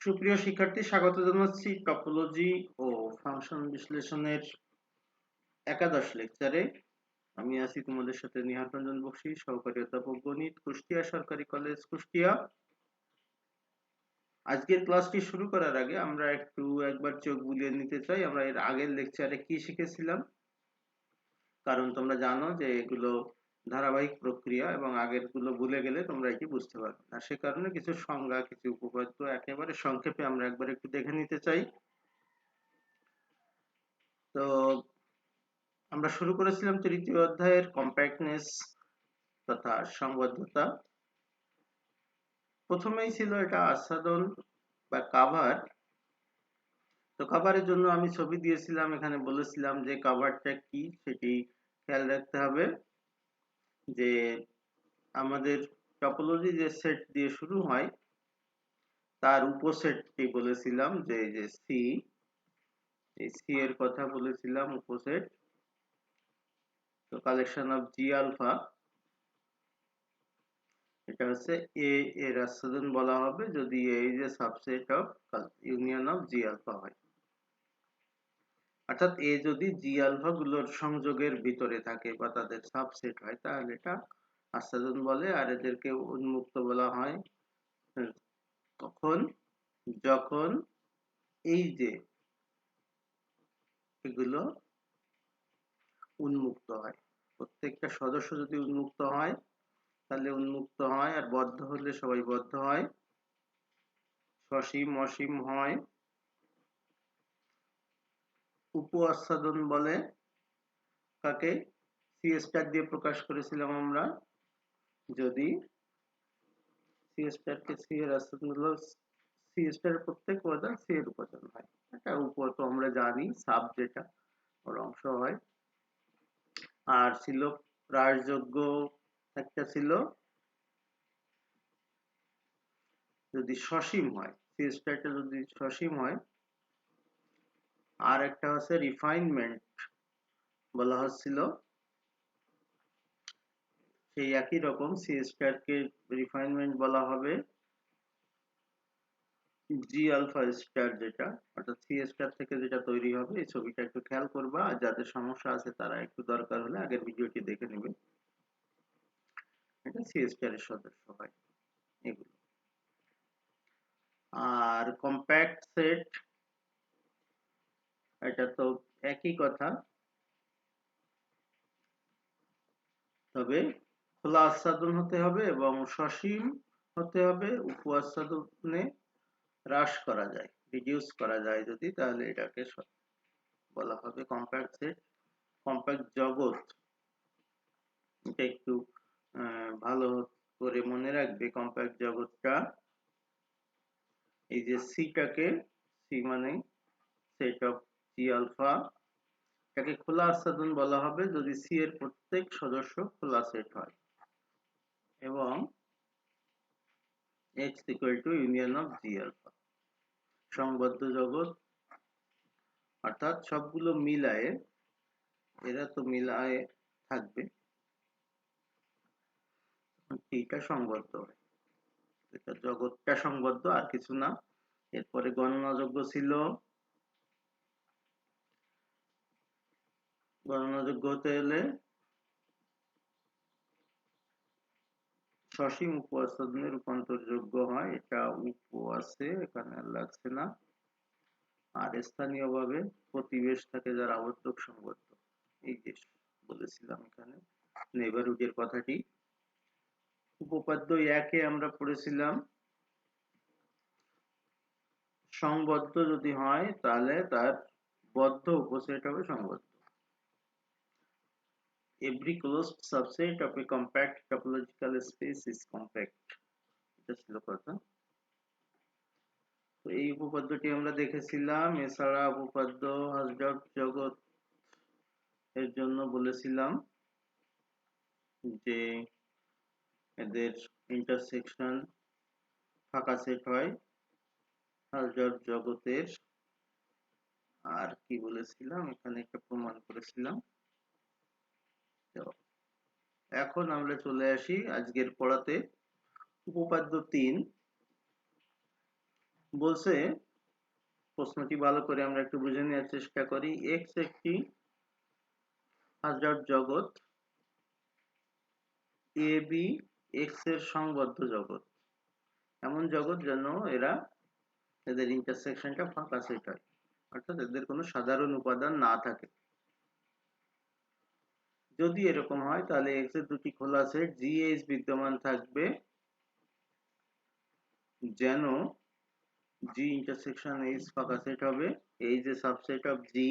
সুপ্রিয় শিক্ষার্থী, স্বাগত জানাচ্ছি টপোলজি ও ফাংশন বিশ্লেষণের একাদশ লেকচারে। আমি আছি তোমাদের সাথে নিহার রঞ্জন বক্সী, সহকারী অধ্যাপক গণিত, কুষ্টিয়া সরকারি কলেজ, কুষ্টিয়া। আজকের ক্লাসটি শুরু করার আগে আমরা একবার চোখ বুলিয়ে নিতে চাই আমরা এর আগের লেকচারে কি শিখেছিলাম। কারণ তোমরা জানো যে এগুলো ধারাবাহিক প্রক্রিয়া এবং আগের গুলো ভুলে গেলে তোমরা এটি বুঝতে পারবে না। সে কারণে কিছু সংজ্ঞা, কিছু উপপাদ্য একেবারে সংক্ষেপে আমরা একবার একটু দেখে নিতে চাই। তো আমরা শুরু করেছিলাম তৃতীয় অধ্যায়ের কম্প্যাক্টনেস তথা সংবদ্ধতা। প্রথমেই ছিল এটা আচ্ছাদন বা কাভার। তো কাভারের জন্য আমি ছবি দিয়েছিলাম, এখানে বলেছিলাম যে কাভারটা কি সেটি খেয়াল রাখতে হবে। যে আমাদের টপোলজি যে সেট দিয়ে শুরু হয় তার উপসেটটি বলেছিলাম যে যে সি, এই সি এর কথা বলেছিলাম উপসেট। তো কালেকশন অফ জি আলফা, এটা হচ্ছে এ এর আচ্ছাদন বলা হবে যদি এই যে subset of union of G alpha হয়, অর্থাৎ এ যদি জি আলফা গুলোর সংযোগের ভিতরে থাকে বা তাদের সাবসেট হয় তাহলে এটা আচ্ছাদন বলে। আর এদেরকে উন্মুক্ত বলা হয় তখন যখন এই যে এগুলো উন্মুক্ত হয়, প্রত্যেকটা সদস্য যদি উন্মুক্ত হয় তাহলে উন্মুক্ত হয়, আর বদ্ধ হলে সবাই বদ্ধ হয়, সসীম অসীম হয়। উপ আচ্ছাদন বলে কাকে? সি স্টার দিয়ে প্রকাশ করেছিলাম আমরা। যদি সি স্টার কে সি এর আচ্ছাদন হলো সি স্টার প্রত্যেক উপাদান সি এর উপাদান হয়, এটা উপর তো আমরা জানি সাব যেটা ওর অংশ হয়। আর ছিল হ্রাসযোগ্য, একটা ছিল যদি সসীম হয়, সি স্টারটা যদি সসীম হয়। আর একটা হচ্ছে রিফাইনমেন্ট বলা হচ্ছিল, সেই একই রকম সি স্টার কে রিফাইনমেন্ট বলা হবে জি আলফা স্টার, যেটা অর্থাৎ সি স্টার থেকে যেটা তৈরি হবে। এই ছবিটা একটু খেয়াল করবা, আর যাদের সমস্যা আছে তারা একটু দরকার হলে আগের ভিডিওটি দেখে নেবে। এটা সি স্টার এর সদস্য হয় এগুলো। আর কম্প্যাক্ট সেট, এটা তো একই কথা, তবে খোলা আচ্ছাদন হতে হবে এবং সসীম হতে হবে। উপ আচ্ছাদনে হ্রাস করা যায়, রিডিউস করা যায় যদি, তাহলে এটাকে বলা হবে কম্প্যাক্ট সেট। কম্প্যাক্ট জগৎ, এটা একটু ভালো করে মনে রাখবে। কম্প্যাক্ট জগৎটা এই যে সিটাকে, সি মানে সেট অফ জি আলফা, এটাকে খোলা আচ্ছাদন বলা হবে যদি সি এর প্রত্যেক সদস্য খোলা সেট হয় এবং x equal to union of G alpha. সংবদ্ধ জগৎ অর্থাৎ সবগুলো মিলায়ে, এরা তো মিলায়ে থাকবে, এইটা সংবদ্ধ হয়, এটা জগৎটা সংবদ্ধ, আর কিছু না। এরপরে গণনাযোগ্য ছিল, গণনাযোগ্য হতে হলে সসীম উপ আচ্ছাদনে রূপান্তরযোগ্য হয়, এটা উপ আছে এখানে আর লাগছে না। আর স্থানীয়ভাবে প্রতিবেশ থাকে যার আবর্তক সংবদ্ধ, এই যে বলেছিলাম এখানে নেইবারহুডের কথাটি। উপপাদ্য একে আমরা পড়েছিলাম সংবদ্ধ যদি হয় তাহলে তার বদ্ধ উপসেট হবে সংবদ্ধ। Every closed subset of a compact topological space is compact, এটা ছিল কথা। তো এই উপপাদ্যটি আমরা দেখেছিলাম। এছাড়া উপপাদ্য হাসডট জগৎ এর জন্য বলেছিলাম যে এদের ইন্টারসেকশন ফাঁকা সেট হয় হাসডট জগতের। আর কি বলেছিলাম, এখানে একটা প্রমাণ করেছিলাম। এখন আমরা চলে আসি আজকের পড়াতে। উপপাদ্য 3, বলছে প্রশ্নটি ভালো করে আমরা একটু বুঝে নেওয়ার চেষ্টা করি। এক্স একটি হাজার জগৎ, এ বি এক্স এর সংবদ্ধ জগৎ, এমন জগৎ যেন এদের ইন্টারসেকশনটা ফাঁকা সেট হয়, অর্থাৎ এদের কোনো সাধারণ উপাদান না থাকে। যদি এরকম হয় তাহলে এক্স এর দুটি খোলা সেট জি এইচ বিদ্যমান থাকবে, যেন জি ইন্টারসেকশন এইচ ফাঁকা সেট হবে, H a subset of G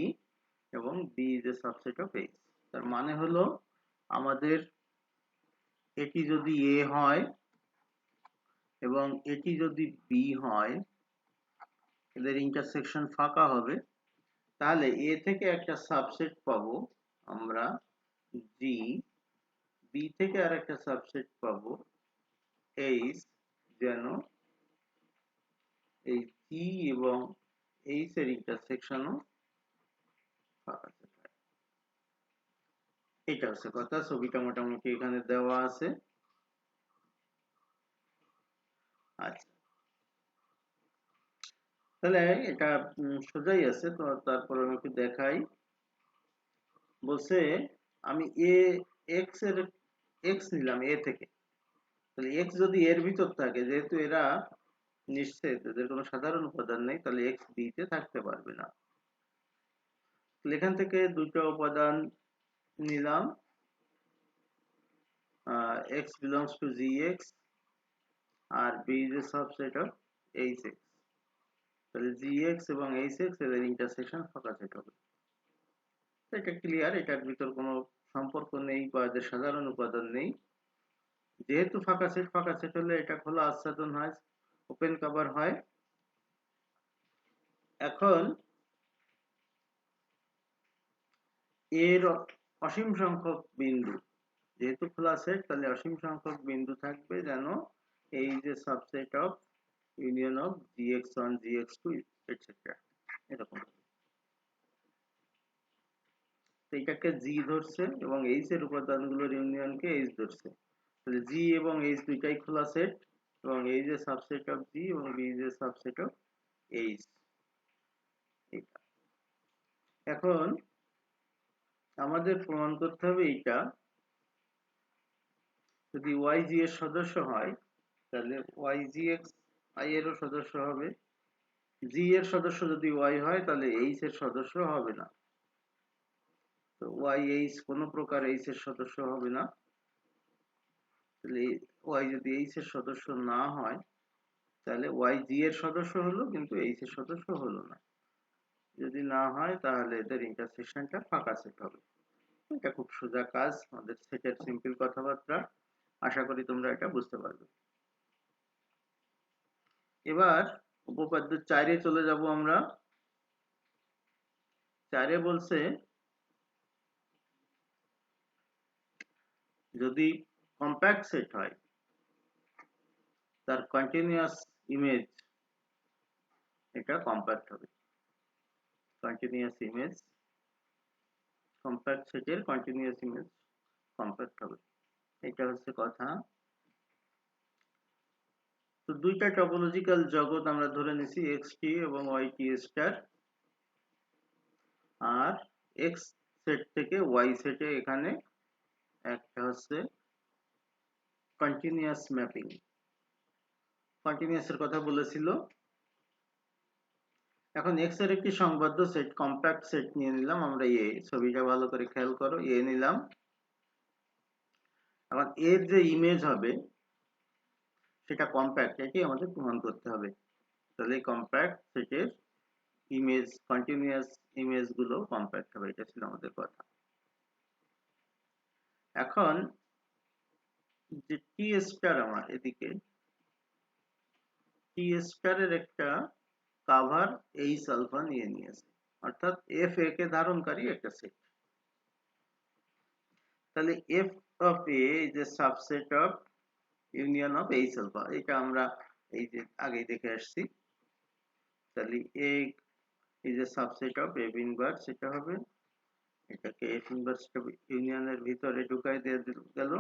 এবং B is a subset of H. তার মানে হলো আমাদের এটি যদি এ হয় এবং এটি যদি বি হয়, এদের ইন্টারসেকশন ফাঁকা হবে, তাহলে এ থেকে একটা সাবসেট পাবো আমরা জি, বি থেকে আর একটা সাবসেট পাবো এইচ, যেন এই জি এবং এইচ এর ইন্টারসেকশনও ফাঁকা সেট হয়। এটা হচ্ছে কথা। ছবিটা মোটামুটি এখানে দেওয়া আছে। আচ্ছা, তাহলে এটা সোজাই আছে, তো তারপর আমি একটু দেখাই। বলছে আমি এ এক্স এর এক্স নিলাম এ থেকে, তাহলে এক্স যদি এর ভিতর থাকে, যেহেতু এরা নিশ্চিত এদের কোনো সাধারণ উপাদান নেই, তাহলে এক্স বি তে থাকতে পারবে না। তাহলে এখান থেকে দুটো উপাদান নিলাম, x belongs to G x আর B is a subset of H x. তাহলে জি এক্স এবং এইচ এক্স এদের ইন্টারসেকশন ফাঁকা সেট হবে। এটা ক্লিয়ার, এটার ভিতর কোনো সম্পর্ক নেই বা এদের সাধারণ উপাদান নেই। যেহেতু ফাঁকা সেট হলে এটা খোলা আচ্ছাদন হয়, ওপেন কভার হয়। এখন এর অসীম সংখ্যক বিন্দু, যেহেতু খোলা সেট তাহলে অসীম সংখ্যক বিন্দু থাকবে, যেন এই যে subset of union of gx1 gx2 etcetera এরকম। এইটাকে জি ধরছে এবং এইচ এর উপাদানগুলোর ইউনিয়নকে এইচ ধরছে, তাহলে জি এবং এইচ দুইটাই খোলা সেট এবং এই যে সাবসেট অফ জি এবং বি যে সাবসেট অফ এইচ। এখন আমাদের প্রমাণ করতে হবে এইটা, যদি ওয়াই জি এর সদস্য হয় তাহলে ওয়াই জি এক্স আই এরও সদস্য হবে, জি এর সদস্য যদি ওয়াই হয় তাহলে এইচ এর সদস্য হবে না। তো ওয়াই এইচ কোনো প্রকার এইচ এর সদস্য হবে না, তাহলে ওয়াই যদি এইচ এর সদস্য না হয় তাহলে ওয়াই জি এর সদস্য হলো কিন্তু এইচ এর সদস্য হলো না। যদি না হয় তাহলে এদের ইন্টারসেকশনটা ফাঁকা সেট হবে। এটা খুব সোজা কাজ, আমাদের সেটের সিম্পল কথাবার্তা। আশা করি তোমরা এটা বুঝতে পারবে। এবার উপপাদ্য 4-এ চলে যাব আমরা। 4-এ বলছে যদি কম্প্যাক্ট সেট হয় তার কন্টিনিউয়াস ইমেজ এটা কম্প্যাক্ট হবে। কন্টিনিউয়াস ইমেজ, কম্প্যাক্ট সেটের কন্টিনিউয়াস ইমেজ কম্প্যাক্ট হবে, এটা হচ্ছে কথা। তো দুইটা টপোলজিক্যাল জগৎ আমরা ধরে নিছি, এক্সটি এবং ওয়াইটি স্টার, আর এক্স সেট থেকে ওয়াই সেটে এখানে একটা হচ্ছে কন্টিনিউয়াস ম্যাপিং। কন্টিনিউয়াস এর কথা বলেছিল। এখন এক্স এর একটি সংবদ্ধ সেট কম্প্যাক্ট সেট নিয়ে নিলাম আমরা এ, ছবিটা ভালো করে খেয়াল করো, এ নিলাম। এখন এর যে ইমেজ হবে সেটা কম্প্যাক্ট, এটাই আমাদের প্রমাণ করতে হবে। তাহলে কম্প্যাক্ট সেটের ইমেজ, কন্টিনিউয়াস ইমেজ গুলো কম্প্যাক্ট হবে, এটা ছিল আমাদের কথা। এখন যে টি স্টার আমার এদিকে, টি স্টারের একটা কাভার এইচ আলফা নিয়ে নিয়েছে, অর্থাৎ এফ এ কে ধারণকারী একটা সেট। তাহলে F of A is a subset of union of H alpha, এটা আমরা এই যে আগেই দেখে আসছি। তাহলে A is a subset of F inverse, এটা হবে, এটাকে এফ ইনভার্স ইউনিয়নের ভিতরে ঢুকাই দিয়ে গেল।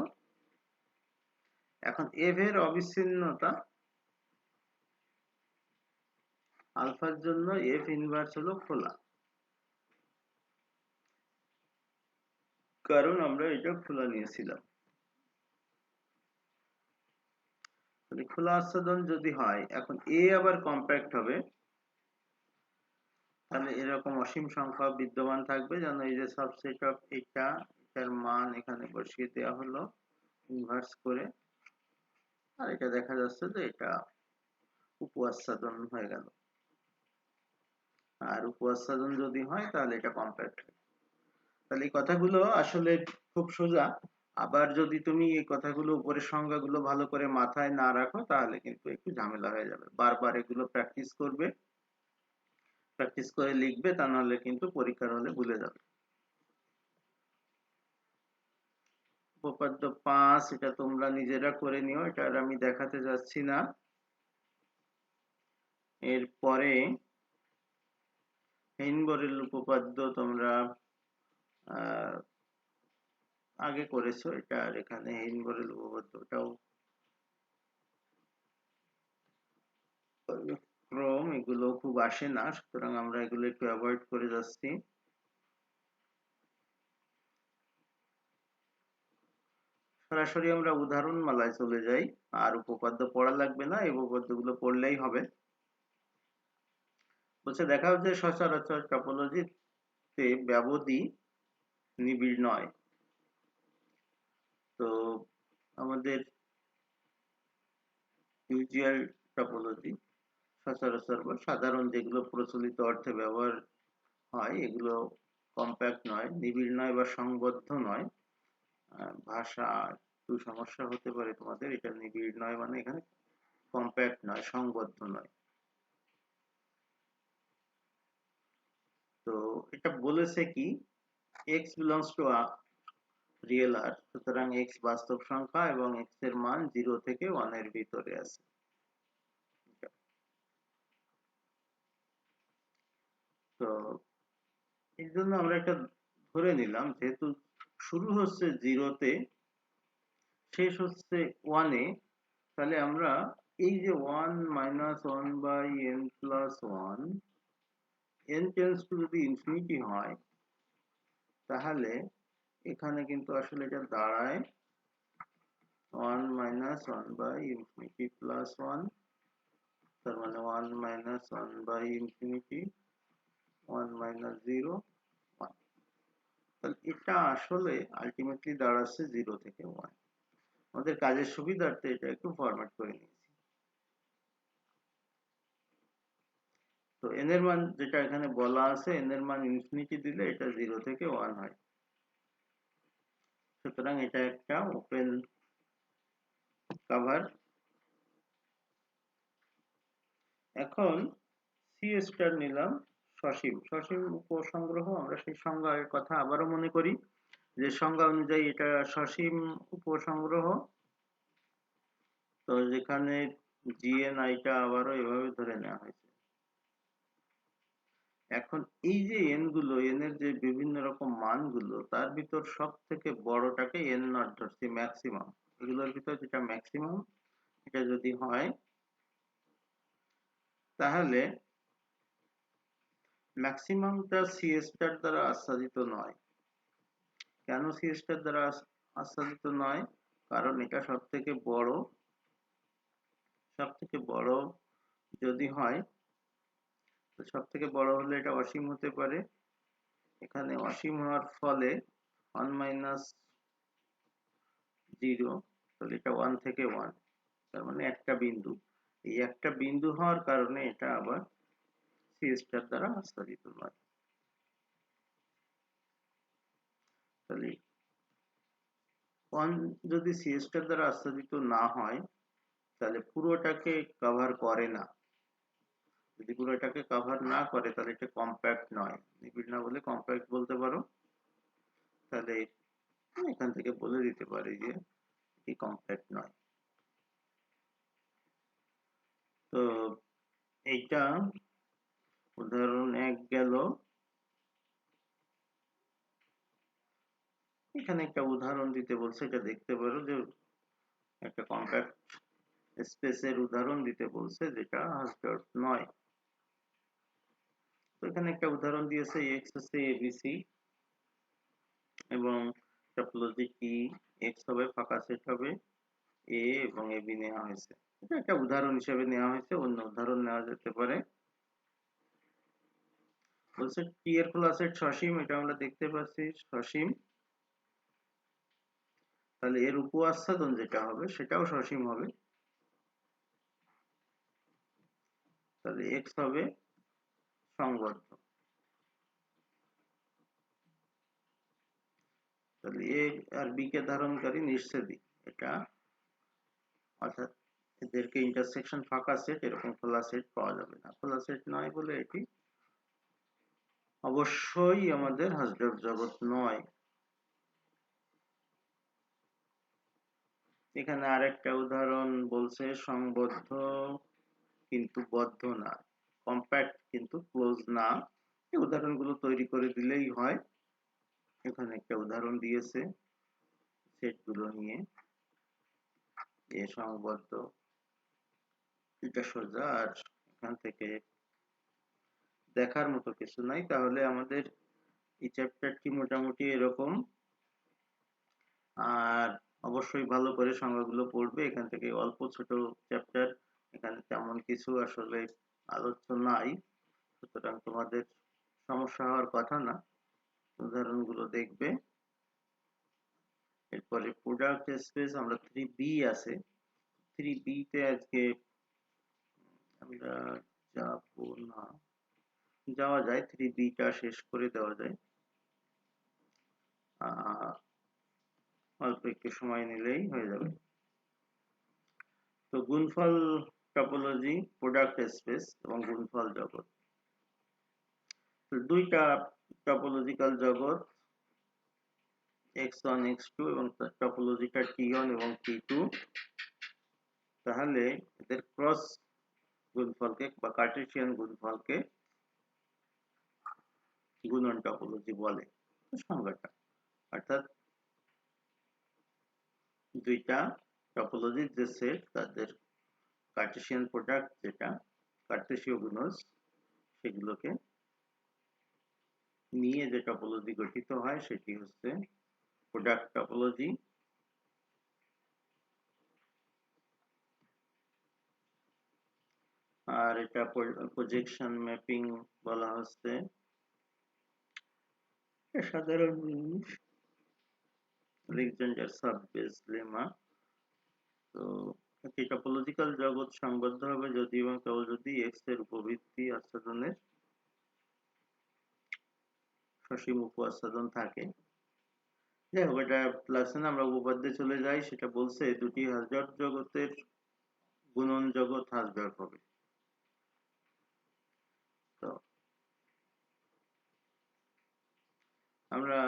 এখন এফ এর অবিচ্ছিন্নতা আলফার জন্য এফ ইনভার্স হলো খোলা, কারণ আমরা এটা খোলা নিয়েছিলাম। তাহলে খোলা আচ্ছাদন যদি হয়, এখন এ আবার কম্প্যাক্ট হবে, তাহলে এরকম অসীম সংখ্যা বিদ্যমান থাকবে, যেন এই যে সাবসেট অফ এটার মান এখানে বসিয়ে দেওয়া হলো ইনভার্স করে, আর এটা দেখা যাচ্ছে যে এটা উপ আচ্ছাদন হয়ে গেল। আর উপ আচ্ছাদন যদি হয় তাহলে এটা কম্প্যাক্ট। তাহলে এই কথাগুলো আসলে খুব সোজা। আবার যদি তুমি এই কথাগুলো, উপরের সংজ্ঞাগুলো ভালো করে মাথায় না রাখো, তাহলে কিন্তু একটু ঝামেলা হয়ে যাবে। বারবার এগুলো প্র্যাকটিস করবে, প্র্যাকটিস করে লিখবে, তা নাহলে কিন্তু পরীক্ষার হলে ভুলে যাবে। উপপাদ্য 5 এটা তোমরা নিজেরা করে নিও, এটা আর আমি দেখাতে যাচ্ছি না। এরপরে হেইনবরের উপপাদ্য তোমরা আগে করেছো, এটা আর এখানে হেইনবরের উপপাদ্যটাও ক্রম এগুলো খুব আসে না, সুতরাং আমরা এগুলো একটু অ্যাভয়েড করে যাচ্ছি। সরাসরি আমরা উদাহরণ মালায় চলে যাই, আর উপপাদ্য পড়া লাগবে না, এই উপপাদ্যগুলো পড়লেই হবে। বলছে দেখা হচ্ছে সচরাচর টপোলজিতে ব্যবধি নিবিড় নয়। তো আমাদের ইউজুয়াল টপোলজি, সচরাচর বা সাধারণ যেগুলো প্রচলিত অর্থে ব্যবহার হয়, এগুলো কম্প্যাক্ট নয়, নিবিড় নয় বা সংবদ্ধ নয়। ভাষা একটু সমস্যা হতে পারে তোমাদের, এটা নিবিড় নয় মানে এখানে কম্প্যাক্ট নয়, সংবদ্ধ নয়। তো এটা বলেছে কি, x belongs to a real r, সুতরাং x বাস্তব সংখ্যা এবং x এর মান 0 থেকে 1 এর ভিতরে আছে। তো এর জন্য আমরা একটা ধরে নিলাম, যেহেতু শুরু হচ্ছে 0 তে, শেষ হচ্ছে 1 এ, তাহলে আমরা এই যে 1 minus 1 by n plus 1, n tends to যদি ইনফিনিটি হয়, তাহলে এখানে কিন্তু আসলে এটা দাঁড়ায় 1 minus 1 by infinity plus 1, তার মানে 1 minus 1 by infinity, 1 minus 0, 1। তাহলে এটা আসলে আলটিমেটলি দাঁড়াচ্ছে 0 থেকে 1। আমাদের কাজের সুবিধার্থে এটা একটু ফরম্যাট করে নিয়েছি। তো n এর মান যেটা এখানে বলা আছে, n এর মান ইনফিনিটি দিলে এটা 0 থেকে 1 হয়, সুতরাং এটা একটা ওপেন কভার। এখন সি স্টার নিলাম সসীম। সসীম উপসংগ্রহ, আমরা সেই সংজ্ঞার কথা আবারও মনে করি, যে সংজ্ঞা অনুযায়ী এটা সসীম উপসংগ্রহ। তো যেখানে GNI টা আবারও এভাবে ধরে নেওয়া হয়েছে। এখন এই যে n গুলো, n এর যে বিভিন্ন রকম মানগুলো, তার ভিতর সব থেকে বড়টাকে n নট ধরছি, ম্যাক্সিমাম। এগুলোর ভিতর যেটা ম্যাক্সিমাম, এটা যদি হয়, তাহলে ম্যাক্সিমামটা সি স্টার দ্বারা আচ্ছাদিত নয়। কেন সি স্টার দ্বারা আচ্ছাদিত নয়? কারণ এটা সব থেকে বড়। সব থেকে বড় যদি হয়, তো সব থেকে বড় হলে এটা অসীম হতে পারে। এখানে অসীম হওয়ার ফলে 1 মাইনাস 0, তাহলে এটা 1 থেকে 1, তার মানে একটা বিন্দু। এই একটা বিন্দু হওয়ার কারণে এটা আবার সি স্টার দ্বারা আচ্ছাদিত নয়। তাহলে 1 যদি সি স্টার দ্বারা আচ্ছাদিত না হয়, তাহলে পুরোটাকে কভার করে না। যদি পুরোটাকে কভার না করে, তাহলে এটা কম্প্যাক্ট নয়, নিবিড় না বলে কম্প্যাক্ট বলতে পারো। তাহলে এখান থেকে বলে দিতে পারি যে এটি কম্প্যাক্ট নয়। তো এইটা উদাহরণ 1 গেল। এখানে একটা উদাহরণ দিতে বলছে, এটা দেখতে পারো যে একটা কম্প্যাক্ট স্পেসের উদাহরণ দিতে বলছে, যেটা হাসডর্ফ নয়। এখানে একটা উদাহরণ দিয়েছে x হচ্ছে abc এবং টপোলজি টি x হবে, ফাঁকা সেট হবে, a এবং ab নেওয়া হয়েছে। এটা একটা উদাহরণ হিসেবে নেওয়া হয়েছে, অন্য উদাহরণ নেওয়া যেতে পারে। বলছে টি এর খোলা সেট সসীম, এটা আমরা দেখতে পাচ্ছি সসীম, তাহলে এর উপ আচ্ছাদন যেটা হবে সেটাও সসীম হবে, তাহলে x হবে সংবদ্ধ। তাহলে a আর b কে ধারণকারী নিঃছেদী, এটা অর্থাৎ এদেরকে ইন্টারসেকশন ফাঁকা সেট, এরকম খোলা সেট পাওয়া যাবে না। খোলা সেট নয় বলে এটি অবশ্যই আমাদের হাসডট জগৎ নয়। এখানে আরেকটা উদাহরণ বলছে সংবদ্ধ কিন্তু বদ্ধ না, কম্প্যাক্ট কিন্তু ক্লোজ না। এই উদাহরণগুলো তৈরি করে দিলেই হয়। এখানে একটা উদাহরণ দিয়েছে সেটগুলো নিয়ে, এ সংবদ্ধ, এটা সোজা, আর এখান থেকে দেখার মতো কিছু নাই। তাহলে আমাদের এই চ্যাপ্টারটি মোটামুটি এরকম, আর অবশ্যই ভালো করে সংজ্ঞাগুলো পড়বে। এখান থেকে অল্প ছোট চ্যাপ্টার, এখানে তেমন কিছু আসলে আলোচ্য নাই, সুতরাং তোমাদের সমস্যা হওয়ার কথা না, উদাহরণগুলো দেখবে। এরপরে প্রোডাক্ট স্পেস আমরা 3b আছে, 3b তে আজকে আমরা যাব না, যাওয়া যায়, 3b টা শেষ করে দেওয়া যায়, অল্প একটু সময় নিলেই হয়ে যাবে। তো গুণফল টপোলজি, প্রোডাক্ট স্পেস এবং গুণফল জগৎ, দুইটা টপোলজিক্যাল জগৎ x1 x2 এবং টপোলজিটা t1 এবং t2, তাহলে এদের ক্রস গুণফলকে বা কার্টেসিয়ান গুণফলকে গুণন টপোলজি বলে সংজ্ঞাটা। অর্থাৎ দুইটা টপোলজির যে সেট তাদের কার্টেসিয়ান প্রোডাক্ট, যেটা কার্টেসীয় গুণজ, সেগুলোকে নিয়ে যে টপোলজি গঠিত হয় সেটি হচ্ছে প্রোডাক্ট টপোলজি। আর এটা প্রজেকশন ম্যাপিং বলা হচ্ছে, সাধারণ জিনিস, আলেকজান্ডার সাববেস লেমা। তো একটি টপোলজিক্যাল জগৎ সংবদ্ধ হবে যদি এবং কেবল যদি x এর উপবৃত্তি আচ্ছাদনের সসীম উপ আচ্ছাদন থাকে। যাই হোক, এটা ক্লাসে না আমরা উপপাদ্যে চলে যাই, সেটা বলছে দুটি হাসডট জগতের গুণন জগৎ হাসডট হবে। তো আমরা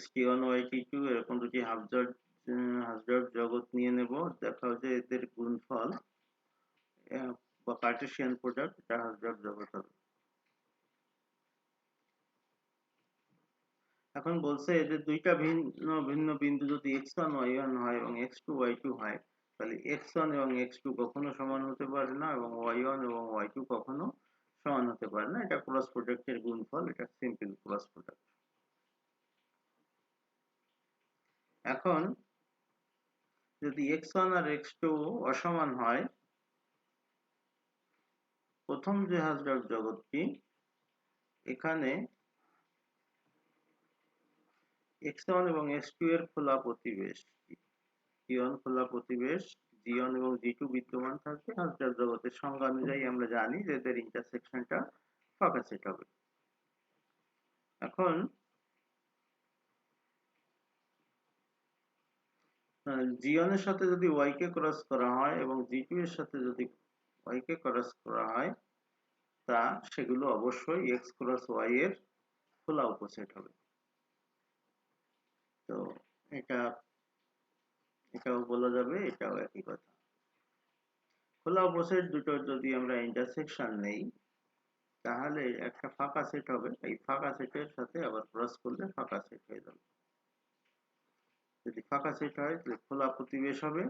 xt1 yt2 এরকম দুটি হাসডট জগৎ নিয়ে নেব, দেখা হচ্ছে এদের গুণফল বা কার্টেসিয়ান প্রোডাক্ট, এটা হাসডট জগৎ হবে। এখন বলছে যে দুইটা ভিন্ন ভিন্ন বিন্দু যদি x1 y1 হয় এবং x2 y2 হয়, তাহলে x1 এবং x2 কখনো সমান হতে পারে না এবং y1 এবং y2 কখনো সমান হতে পারে না। এটা ক্রস প্রোডাক্টের গুণফল, এটা সিম্পল ক্রস প্রোডাক্ট। এখন যদি x1 আর x2 অসমান হয়, প্রথম যে হাসডট জগৎটি, এখানে x1 এবং x2 এর খোলা প্রতিবেশ, g1 খোলা প্রতিবেশ, g1 এবং g2 বিদ্যমান থাকবে। হাসডট জগতের সংজ্ঞা অনুযায়ী আমরা জানি যে এদের ইন্টারসেকশনটা ফাঁকা সেট হবে। এখন g1 এর সাথে যদি y কে ক্রস করা হয় এবং g2 এর সাথে যদি y কে ক্রস করা হয়, তা সেগুলো অবশ্যই x ক্রস y এর খোলা উপসেট হবে। তো এটাও বলা যাবে, এটাও একই কথা। খোলা উপসেট দুটো যদি আমরা ইন্টারসেকশন নেই, তাহলে একটা ফাঁকা সেট হবে, এই ফাঁকা সেটের সাথে আবার ক্রস করলে ফাঁকা সেট হয়ে যাবে। যদি ফাঁকা সেট হয় তাহলে খোলা প্রতিবেশ হবে।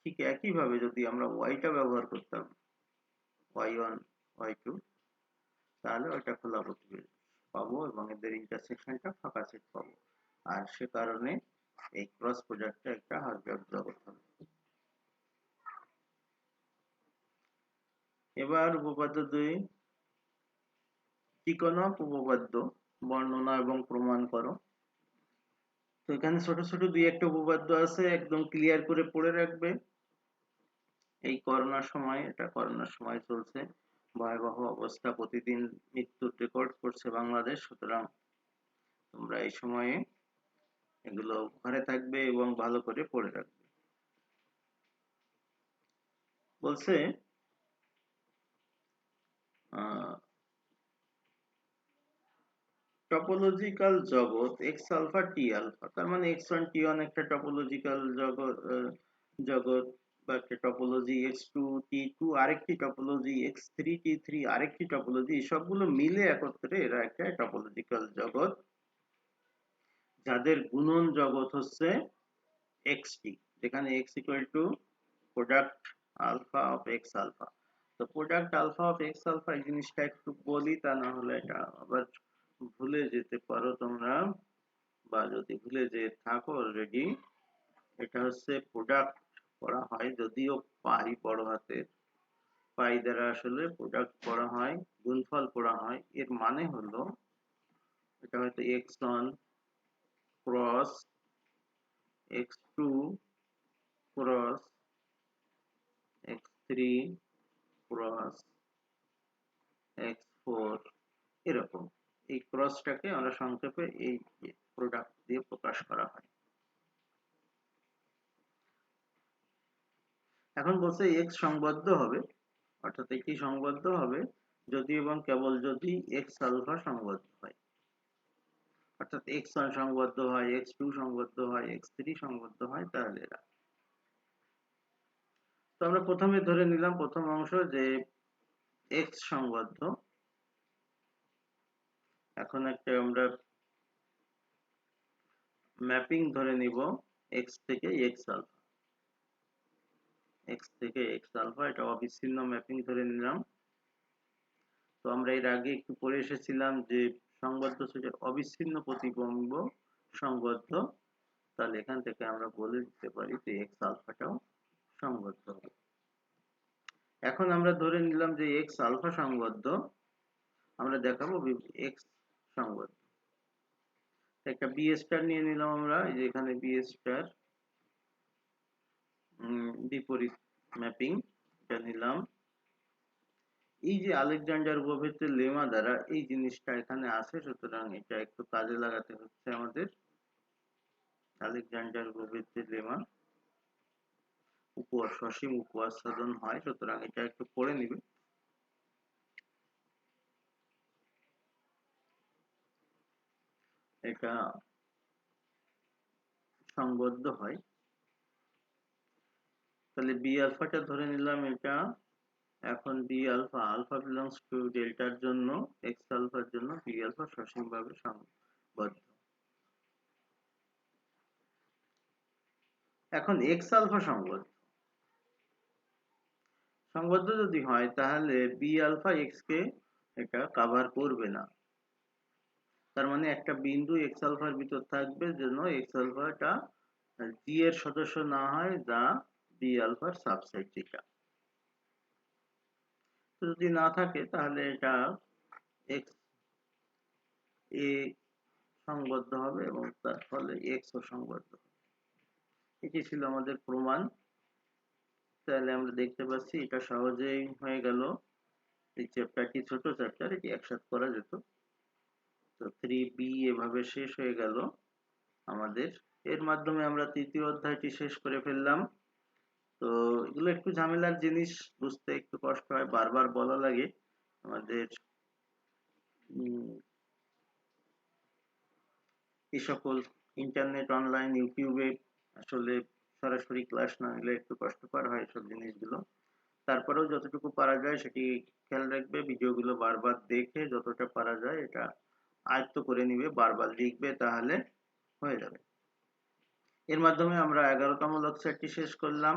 ঠিক একইভাবে যদি আমরা y টা ব্যবহার করতাম, y1 y2, তাহলে ওইটা খোলা প্রতিবিম্ব পাবো এবং এদের ইন্টারসেকশনটা ফাঁকা সেট পাবো। আর সে কারণে এই ক্রস প্রোডাক্টটা একটা হালকা জগৎ হবে। এবার উপপাদ্য 2, ত্রিকোণক উপপাদ্য বর্ণনা এবং প্রমাণ করো। তো এখানে ছোট ছোট দুই একটা উপপাদ্য আছে, একদম ক্লিয়ার করে পড়ে রাখবে। এই করোনার সময় চলছে, ভয়াবহ অবস্থা, প্রতিদিন মৃত্যুর রেকর্ড করছে বাংলাদেশ। সুতরাং তোমরা এই সময়ে এগুলো ঘরে থাকবে এবং ভালো করে পড়ে রাখবে। বলছে টপোলজিক্যাল জগৎ এক্স আলফা টি আলফা, তার মানে x1 t1 একটা টপোলজিক্যাল জগৎ বা একটা টপোলজি, x2 t2 আরেকটি টপোলজি, x3 t3 আরেকটি টপোলজি, সবগুলো মিলে একত্রে এরা একটা টপোলজিক্যাল জগৎ, যাদের গুণন জগৎ হচ্ছে xt, যেখানে x equal to product alpha of X alpha. তো product alpha of X alpha এই জিনিসটা একটু বলি, তা না হলে এটা আবার ভুলে যেতে পারো তোমরা, বা যদি ভুলে যেয়ে থাকো অলরেডি। এটা হচ্ছে প্রোডাক্ট পড়া হয়, যদিও পাই বড় হাতের পাই দ্বারা আসলে প্রোডাক্ট পড়া হয়, গুণফল পড়া হয়। এর মানে হলো এটা হয়তো x1 cross x2 cross x3 cross x4 এরকম। এই ক্রসটাকে আমরা সংক্ষেপে এই প্রোডাক্ট দিয়ে প্রকাশ করা হয়। এখন বলছে x সংবদ্ধ হবে, অর্থাৎ এটি সংবদ্ধ হবে যদি এবং কেবল যদি x আলফা সংবদ্ধ হয়, অর্থাৎ x1 সংবদ্ধ হয়, x2 সংবদ্ধ হয়, x3 সংবদ্ধ হয়, তাহলে এরা। তো আমরা প্রথমে ধরে নিলাম প্রথম অংশ যে x সংবদ্ধ। এখন একটা আমরা ম্যাপিং ধরে নিব x থেকে x আলফা, x থেকে x আলফা, এটা অবিচ্ছিন্ন ম্যাপিং ধরে নিলাম। তো আমরা এর আগে একটু পড়ে এসেছিলাম যে সংবদ্ধ সেটের অবিচ্ছিন্ন প্রতিবিম্ব সংবদ্ধ, তাহলে এখান থেকে আমরা বলে দিতে পারি যে x আলফাটাও সংবদ্ধ হবে। এখন আমরা ধরে নিলাম যে x আলফা সংবদ্ধ, আমরা দেখাবো x সংবদ্ধ। একটা বি স্টার নিয়ে নিলাম আমরা, এই যে এখানে বি স্টার বিপরীত ম্যাপিং এটা নিলাম। এই যে আলেকজান্ডার উপপাদ্যের লেমা দ্বারা এই জিনিসটা এখানে আছে, সুতরাং এটা একটু কাজে লাগাতে হচ্ছে আমাদের। আলেকজান্ডার উপপাদ্যের লেমা সসীম উপস্থাপন হয়, সুতরাং এটা একটু পড়ে নিবে। এটা সংবদ্ধ হয়, তাহলে বি আলফাটা ধরে নিলাম এটা। এখন B alpha, alpha belongs to ডেল্টার জন্য, এক্স আলফার জন্য বি আলফা সসীমভাবে সংবদ্ধ। এখন এক্স আলফা সংবদ্ধ যদি হয়, তাহলে বি আলফা এক্স কে এটা কভার করবে না। তার মানে একটা বিন্দু এক্স আলফার ভিতর থাকবে যেন এক্স আলফাটা জি এর সদস্য না হয়, যা বি আলফার সাবসেট। যেটা যদি না থাকে তাহলে এটা এক্স এ সংবদ্ধ হবে এবং তার ফলে এক্স ও সংবদ্ধ হবে। এটি ছিল আমাদের প্রমাণ। তাহলে আমরা দেখতে পাচ্ছি এটা সহজেই হয়ে গেল। এই চ্যাপ্টারটি ছোট চ্যাপ্টার, এটি একসাথে করা যেত। তো 3B এভাবে শেষ হয়ে গেল আমাদের। এর মাধ্যমে আমরা তৃতীয় অধ্যায়টি শেষ করে ফেললাম। তো এগুলো একটু ঝামেলার জিনিস, বুঝতে একটু কষ্ট হয়, বারবার বলা লাগে। আমাদের এই সকল ইন্টারনেট অনলাইন ইউটিউবে আসলে সরাসরি ক্লাস না নিলে একটু কষ্টকর হয় এসব জিনিসগুলো। তারপরেও যতটুকু পারা যায় সেটি খেয়াল রাখবে, ভিডিওগুলো বারবার দেখে যতটা পারা যায় এটা আয়ত্ত করে নিবে, বারবার লিখবে, তাহলে হয়ে যাবে। এর মাধ্যমে আমরা 11তম লেকচারটি শেষ করলাম।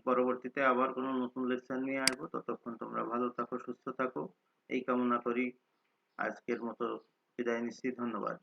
পরবর্তীতে আবার কোনো নতুন লেকচার নিয়ে আসবো। ততক্ষণ তোমরা ভালো থাকো, সুস্থ থাকো এই কামনা করি আজকের মতো বিদায় নিচ্ছি। ধন্যবাদ।